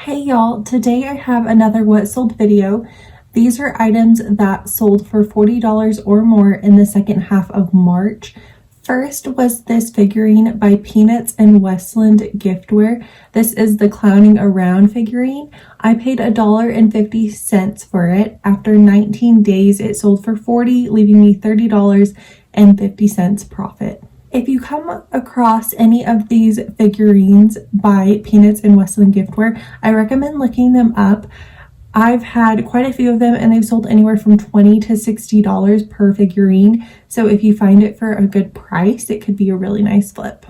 Hey y'all, today I have another what sold video. These are items that sold for $40 or more in the second half of March. First was this figurine by Peanuts and Westland Giftware. This is the Clowning Around figurine. I paid $1.50 for it. After 19 days, it sold for $40, leaving me $30.50 profit. If you come across any of these figurines by Peanuts and Westland Giftware, I recommend looking them up. I've had quite a few of them and they've sold anywhere from $20 to $60 per figurine. So if you find it for a good price, it could be a really nice flip.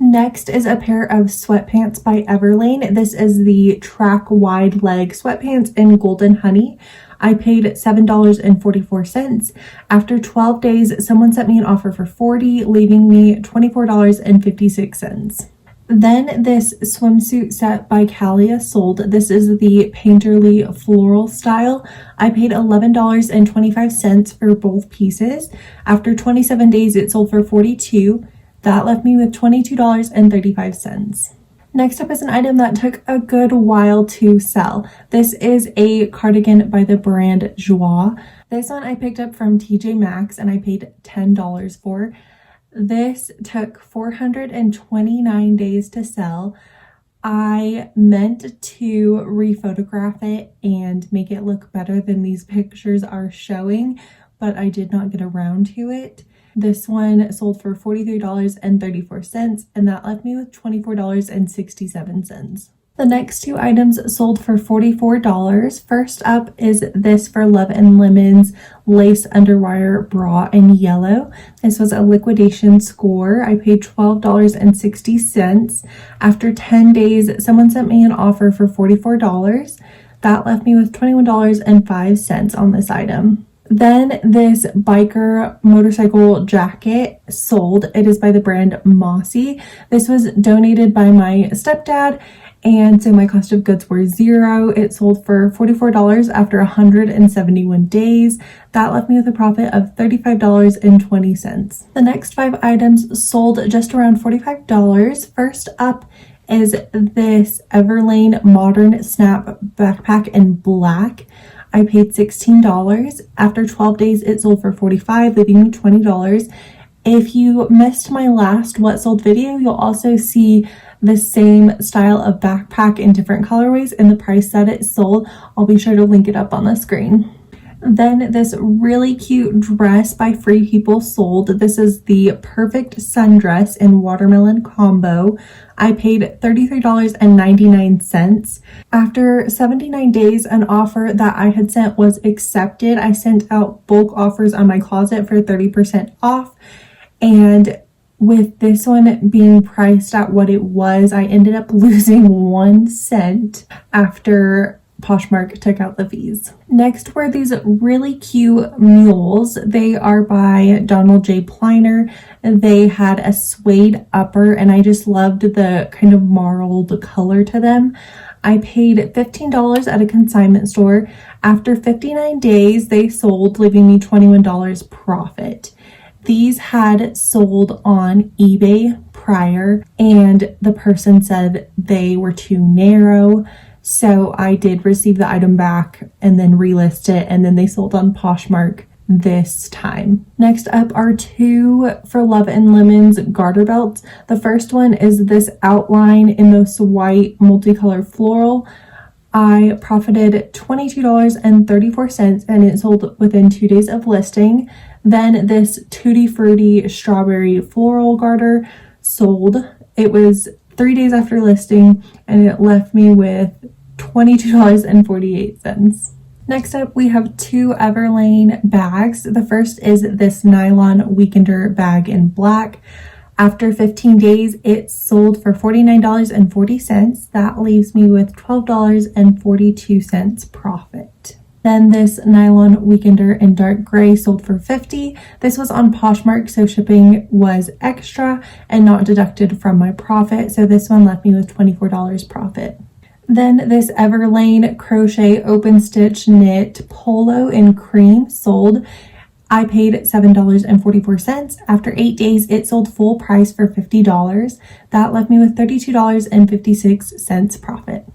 Next is a pair of sweatpants by Everlane. This is the track wide leg sweatpants in Golden Honey. I paid $7.44. After 12 days, someone sent me an offer for $40, leaving me $24.56. Then this swimsuit set by Calia sold. This is the Painterly floral style. I paid $11.25 for both pieces. After 27 days, it sold for $42. That left me with $22.35. Next up is an item that took a good while to sell. This is a cardigan by the brand Joie. This one I picked up from TJ Maxx and I paid $10 for. This took 429 days to sell. I meant to rephotograph it and make it look better than these pictures are showing, but I did not get around to it. This one sold for $43.34, and that left me with $24.67. The next two items sold for $44. First up is this For Love and Lemons lace underwire bra in yellow. This was a liquidation score. I paid $12.60. After 10 days, someone sent me an offer for $44. That left me with $21.05 on this item. Then this biker motorcycle jacket sold. It is by the brand Mossy. This was donated by my stepdad, and so my cost of goods were $0. It sold for $44 after 171 days. That left me with a profit of $35.20. The next 5 items sold just around $45. First up is this Everlane Modern Snap backpack in black. I paid $16. After 12 days, it sold for $45, leaving me $20. If you missed my last what sold video, you'll also see the same style of backpack in different colorways and the price that it sold. I'll be sure to link it up on the screen. Then this really cute dress by Free People sold. This is the perfect sundress in watermelon combo. I paid $33.99. After 79 days, an offer that I had sent was accepted. I sent out bulk offers on my closet for 30% off. And with this one being priced at what it was, I ended up losing 1 cent after Poshmark took out the fees. Next were these really cute mules. They are by Donald J. Pliner. They had a suede upper and I just loved the kind of marled color to them. I paid $15 at a consignment store. After 59 days, they sold, leaving me $21 profit. These had sold on eBay prior and the person said they were too narrow. So I did receive the item back and then relist it, and then they sold on Poshmark this time. Next up are 2 For Love and Lemons garter belts. The first one is this outline in this white multicolored floral. I profited $22.34 and it sold within 2 days of listing. Then this Tutti Frutti strawberry floral garter sold. It was 3 days after listing and it left me with $22.48. Next up, we have 2 Everlane bags. The first is this nylon weekender bag in black. After 15 days, it sold for $49.40. That leaves me with $12.42 profit. Then this nylon weekender in dark gray sold for $50. This was on Poshmark, so shipping was extra and not deducted from my profit. So this one left me with $24 profit. Then this Everlane crochet open stitch knit polo in cream sold. I paid $7.44. After 8 days, it sold full price for $50. That left me with $32.56 profit.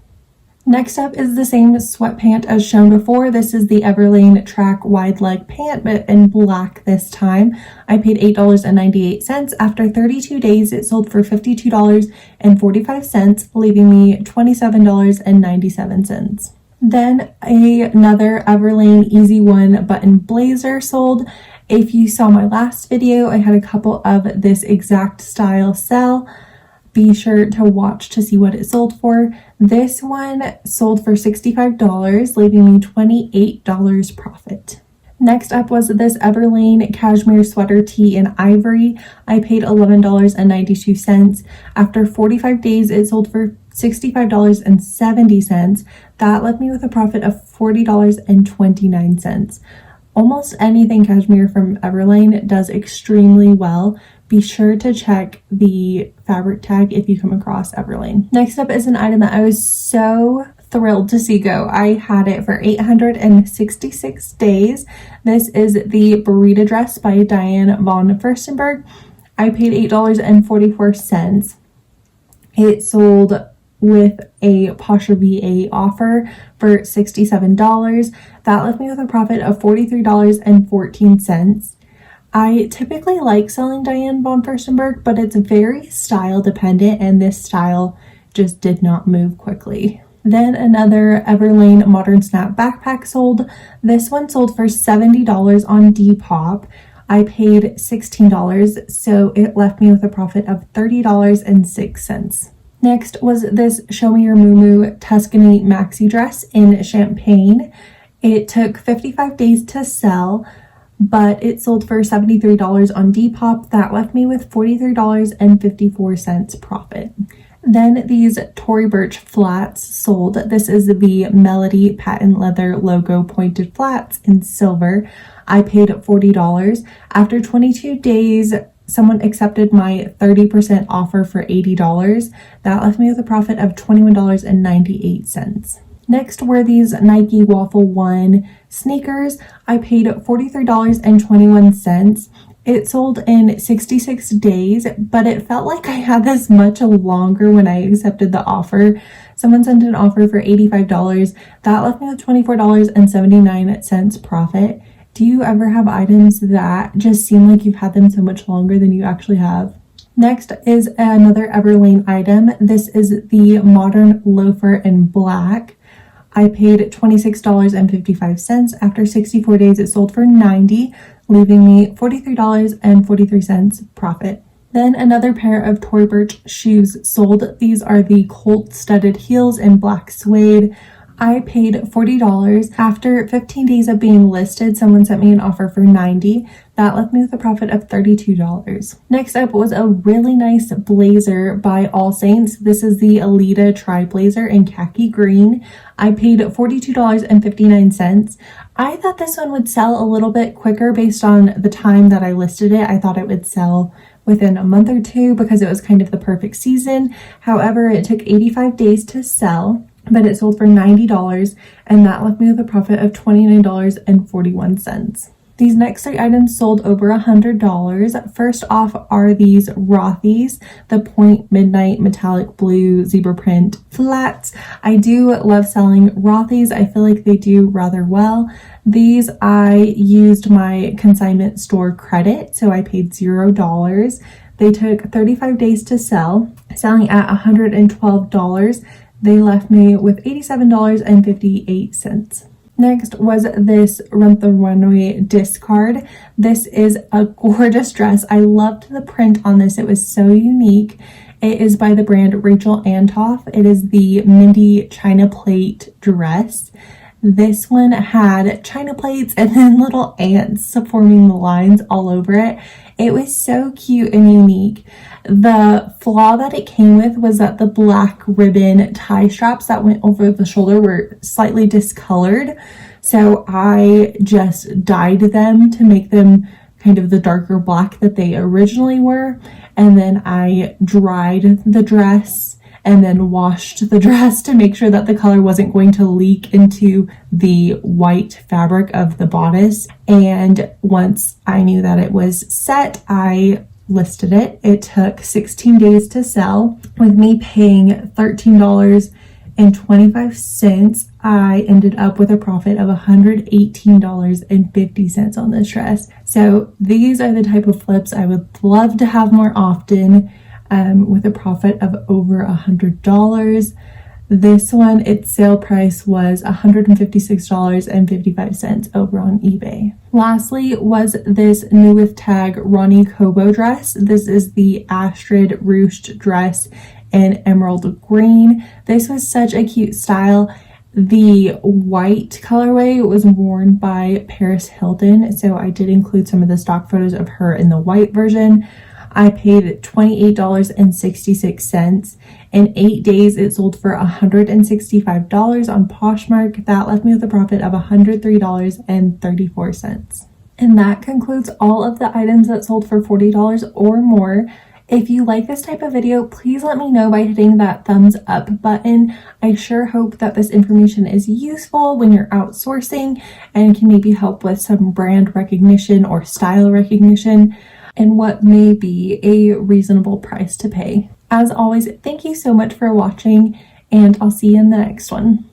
Next up is the same sweat pant as shown before. This is the Everlane Track Wide Leg Pant, but in black this time. I paid $8.98. After 32 days, it sold for $52.45, leaving me $27.97. Then another Everlane Easy One button blazer sold. If you saw my last video, I had a couple of this exact style sell. Be sure to watch to see what it sold for. This one sold for $65, leaving me $28 profit. Next up was this Everlane cashmere sweater tee in ivory. I paid $11.92. After 45 days, it sold for $65.70. That left me with a profit of $40.29. Almost anything cashmere from Everlane does extremely well. Be sure to check the fabric tag if you come across Everlane. Next up is an item that I was so thrilled to see go. I had it for 866 days. This is the Burrito dress by Diane von Furstenberg. I paid $8.44. It sold with a Pasha VA offer for $67. That left me with a profit of $43.14. I typically like selling Diane von Furstenberg, but it's very style dependent, and this style just did not move quickly. Then another Everlane Modern Snap backpack sold. This one sold for $70 on Depop. I paid $16, so it left me with a profit of $30.06. Next was this Show Me Your Muumuu Tuscany maxi dress in champagne. It took 55 days to sell, but it sold for $73 on Depop. That left me with $43.54 profit. Then these Tory Burch flats sold. This is the Melody patent leather logo pointed flats in silver. I paid $40. After 22 days, someone accepted my 30% offer for $80. That left me with a profit of $21.98. Next were these Nike Waffle One sneakers. I paid $43.21. It sold in 66 days, but it felt like I had this much longer when I accepted the offer. Someone sent an offer for $85. That left me with $24.79 profit. Do you ever have items that just seem like you've had them so much longer than you actually have? Next is another Everlane item. This is the Modern Loafer in black. I paid $26.55. After 64 days, it sold for $90, leaving me $43.43 profit. Then another pair of Tory Burch shoes sold. These are the Colt studded heels in black suede. I paid $40. After 15 days of being listed, someone sent me an offer for $90. That left me with a profit of $32. Next up was a really nice blazer by All Saints. This is the Alita Tri-Blazer in khaki green. I paid $42.59. I thought this one would sell a little bit quicker based on the time that I listed it. I thought it would sell within a month or two because it was kind of the perfect season. However, it took 85 days to sell, but it sold for $90, and that left me with a profit of $29.41. These next three items sold over $100. First off are these Rothy's, the Point Midnight Metallic Blue Zebra Print Flats. I do love selling Rothy's. I feel like they do rather well. These I used my consignment store credit, so I paid $0. They took 35 days to sell, selling at $112. They left me with $87.58. Next was this Run the Runway discard. This is a gorgeous dress. I loved the print on this. It was so unique. It is by the brand Rachel Antoff. It is the Mindy China Plate dress. This one had china plates and then little ants forming the lines all over it. It was so cute and unique. The flaw that it came with was that the black ribbon tie straps that went over the shoulder were slightly discolored. So I just dyed them to make them kind of the darker black that they originally were. And then I dried the dress and then washed the dress to make sure that the color wasn't going to leak into the white fabric of the bodice. And once I knew that it was set, I listed it. It took 16 days to sell, with me paying $13 $118.25. I ended up with a profit of $118.50 on this dress. So these are the type of flips I would love to have more often, with a profit of over $100. This one, its sale price was $156.55 over on eBay. Lastly was this new with tag Ronnie Kobo dress. This is the Astrid ruched dress in emerald green. This was such a cute style. The white colorway was worn by Paris Hilton, so I did include some of the stock photos of her in the white version. I paid $28.66. In 8 days, it sold for $165 on Poshmark. That left me with a profit of $103.34. And that concludes all of the items that sold for $40 or more. If you like this type of video, please let me know by hitting that thumbs up button. I sure hope that this information is useful when you're outsourcing and can maybe help with some brand recognition or style recognition and what may be a reasonable price to pay. As always, thank you so much for watching, and I'll see you in the next one.